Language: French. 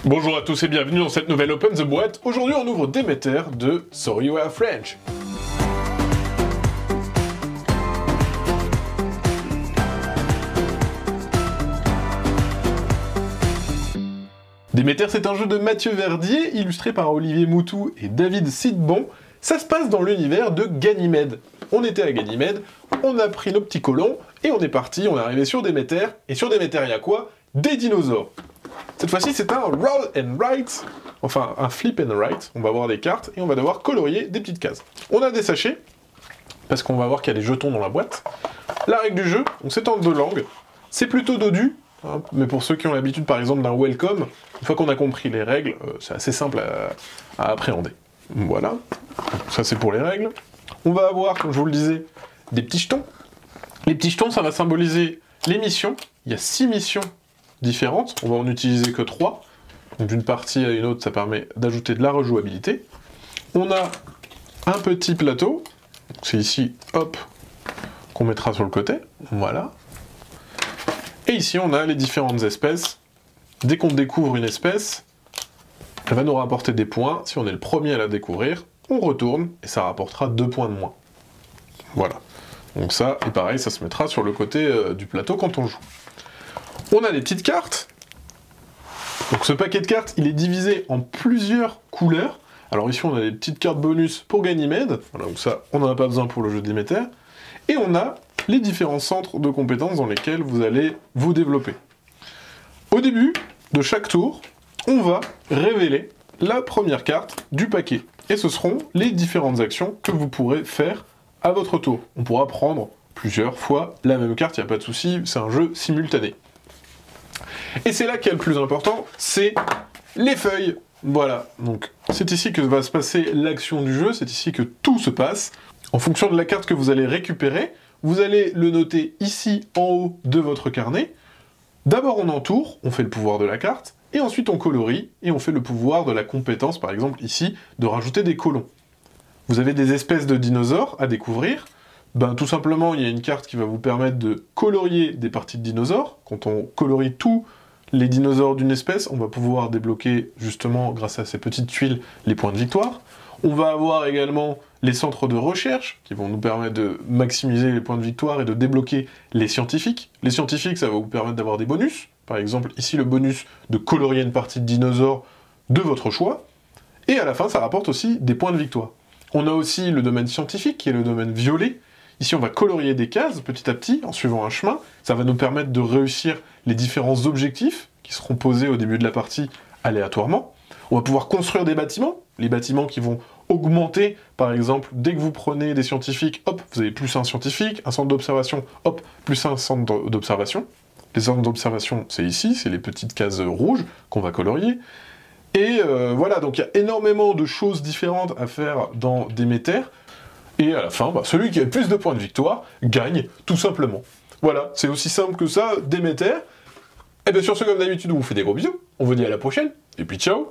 Bonjour à tous et bienvenue dans cette nouvelle Open the Boîte. Aujourd'hui on ouvre Demeter de Sorry You Are French. Demeter, c'est un jeu de Mathieu Verdier, illustré par Olivier Moutou et David Sidbon. Ça se passe dans l'univers de Ganymède. On était à Ganymède, on a pris nos petits colons, et on est parti, on est arrivé sur Demeter, et sur Demeter, il y a quoi? Des dinosaures. Cette fois-ci, c'est un roll and write, enfin un flip and write. On va avoir des cartes, et on va devoir colorier des petites cases. On a des sachets, parce qu'on va voir qu'il y a des jetons dans la boîte. La règle du jeu, donc c'est en deux langues, c'est plutôt dodu, hein, mais pour ceux qui ont l'habitude par exemple d'un welcome, une fois qu'on a compris les règles, c'est assez simple à appréhender. Voilà, ça c'est pour les règles. On va avoir, comme je vous le disais, des petits jetons. Les petits jetons, ça va symboliser les missions. Il y a 6 missions différentes, on va en utiliser que 3. Donc d'une partie à une autre, ça permet d'ajouter de la rejouabilité. On a un petit plateau, c'est ici, hop, qu'on mettra sur le côté, voilà. Et ici, on a les différentes espèces. Dès qu'on découvre une espèce, elle va nous rapporter des points. Si on est le premier à la découvrir, on retourne, et ça rapportera 2 points de moins. Voilà. Donc ça, et pareil, ça se mettra sur le côté du plateau quand on joue. On a des petites cartes. Donc ce paquet de cartes, il est divisé en plusieurs couleurs. Alors ici, on a des petites cartes bonus pour Ganymède. Voilà, donc ça, on n'en a pas besoin pour le jeu Demeter. Et on a les différents centres de compétences dans lesquels vous allez vous développer. Au début de chaque tour, on va révéler la première carte du paquet. Et ce seront les différentes actions que vous pourrez faire à votre tour. On pourra prendre plusieurs fois la même carte, il n'y a pas de souci, c'est un jeu simultané. Et c'est là qu'il y a le plus important, c'est les feuilles. Voilà, donc c'est ici que va se passer l'action du jeu, c'est ici que tout se passe. En fonction de la carte que vous allez récupérer, vous allez le noter ici en haut de votre carnet. D'abord on entoure, on fait le pouvoir de la carte, et ensuite on colorie, et on fait le pouvoir de la compétence, par exemple ici, de rajouter des colons. Vous avez des espèces de dinosaures à découvrir. Ben, tout simplement, il y a une carte qui va vous permettre de colorier des parties de dinosaures. Quand on colorie tous les dinosaures d'une espèce, on va pouvoir débloquer, justement, grâce à ces petites tuiles, les points de victoire. On va avoir également les centres de recherche, qui vont nous permettre de maximiser les points de victoire et de débloquer les scientifiques. Les scientifiques, ça va vous permettre d'avoir des bonus. Par exemple, ici, le bonus de colorier une partie de dinosaure de votre choix. Et à la fin, ça rapporte aussi des points de victoire. On a aussi le domaine scientifique, qui est le domaine violet. Ici, on va colorier des cases, petit à petit, en suivant un chemin. Ça va nous permettre de réussir les différents objectifs qui seront posés au début de la partie aléatoirement. On va pouvoir construire des bâtiments, les bâtiments qui vont augmenter, par exemple, dès que vous prenez des scientifiques, hop, vous avez plus un scientifique, un centre d'observation, hop, plus un centre d'observation. Les centres d'observation, c'est ici, c'est les petites cases rouges qu'on va colorier. Et voilà, donc il y a énormément de choses différentes à faire dans Demeter. Et à la fin, bah, celui qui a le plus de points de victoire gagne, tout simplement. Voilà, c'est aussi simple que ça, Demeter. Et bien sur ce, comme d'habitude, on vous fait des gros bisous, on vous dit à la prochaine, et puis ciao!